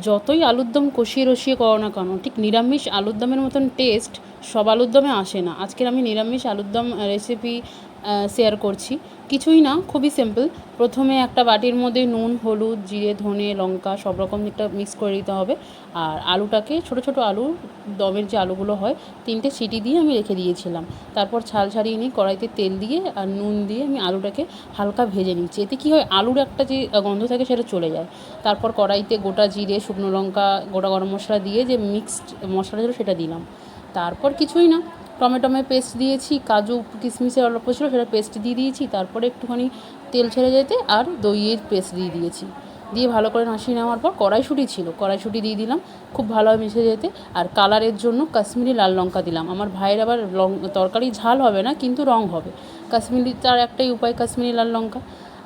যতই আলুর দম কষিয়ে রসিয়ে করো না কেন, ঠিক নিরামিষ আলুর দমের মতন টেস্ট সব আলুর দমে আসে না। আজকের আমি নিরামিষ আলুর দম রেসিপি শেয়ার করছি। কিছুই না, খুবই সিম্পল। প্রথমে একটা বাটির মধ্যে নুন, হলুদ, জিরে, ধনে, লঙ্কা সব রকম একটা মিক্স করে দিতে হবে। আর আলুটাকে ছোটো ছোটো আলু, দমের যে আলুগুলো হয়, 3টে সিটি দিয়ে আমি রেখে দিয়েছিলাম। তারপর ছাল ছাড়িয়ে নিয়ে কড়াইতে তেল দিয়ে আর নুন দিয়ে আমি আলুটাকে হালকা ভেজে নিচ্ছি। এতে কী হয়, আলুর একটা যে গন্ধ থাকে সেটা চলে যায়। তারপর কড়াইতে গোটা জিরে, শুকনো লঙ্কা, গোটা গরম মশলা দিয়ে যে মিক্সড মশলা ছিল সেটা দিলাম। তারপর কিছুই না, টমেটোমের পেস্ট দিয়েছি, কাজু কিশমিশের অল্প ছিল সেটা পেস্ট দিয়ে দিয়েছি। তারপরে একটুখানি তেল ছেড়ে যেতে আর দইয়ের পেস্ট দিয়ে দিয়েছি। দিয়ে ভালো করে নাড়িয়ে নেওয়ার পর কড়াইশুঁটি ছিল, কড়াইশুঁটি দিয়ে দিলাম, খুব ভালোভাবে মিশে যেতে। আর কালারের জন্য কাশ্মীরি লাল লঙ্কা দিলাম। আমার ভাইয়ের আবার তরকারি ঝাল হবে না, কিন্তু রং হবে। কাশ্মীরি, তার একটাই উপায় কাশ্মীরি লাল লঙ্কা।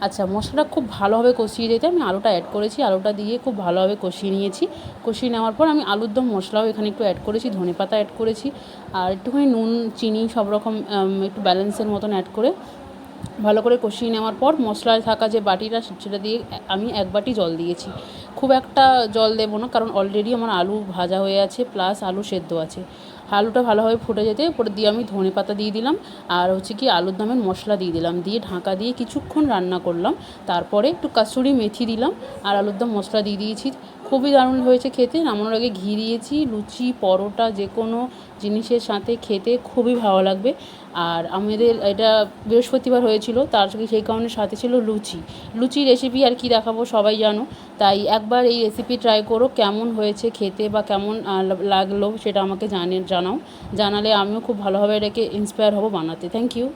আচ্ছা, মশলাটা খুব ভালোভাবে কষিয়ে দিতে আমি আলুটা অ্যাড করেছি। আলুটা দিয়ে খুব ভালোভাবে কষিয়ে নিয়েছি। কষিয়ে নেওয়ার পর আমি আলুর দম মশলাও এখানে একটু অ্যাড করেছি, ধনেপাতা অ্যাড করেছি, আর একটুখানি নুন, চিনি সব রকম একটু ব্যালেন্সের মতন অ্যাড করে ভালো করে কষিয়ে নেওয়ার পর মশলায় থাকা যে বাটিটা সেটা দিয়ে আমি 1 বাটি জল দিয়েছি। খুব একটা জল দেবো না, কারণ অলরেডি আমার আলু ভাজা হয়ে আছে, প্লাস আলু সেদ্ধ আছে। আলুটা ভালোভাবে ফুটে যেতে পরে দিয়ে আমি ধনেপাতা দিয়ে দিলাম, আর হচ্ছে কি আলুর দমের মশলা দিয়ে দিলাম, দিয়ে ঢাকা দিয়ে কিছুক্ষণ রান্না করলাম। তারপরে একটু কাসুরি মেথি দিলাম আর আলুর দম মশলা দিয়ে দিয়েছি। খুবই দারুণ হয়েছে খেতে। নামানোর আগে ঘি দিয়েছি। লুচি, পরোটা, যে কোনো জিনিসের সাথে খেতে খুবই ভালো লাগবে। আর আমাদের এটা বৃহস্পতিবার হয়েছিল, সেই কারণে সাথে ছিল লুচি। লুচি রেসিপি আর কি দেখাবো, সবাই জানো। তাই একবার এই রেসিপি ট্রাই করো, কেমন হয়েছে খেতে বা কেমন লাগলো সেটা আমাকে জানাও। জানালে আমিও খুব ভালোভাবে এটাকে ইন্সপায়ার হব বানাতে। Thank you.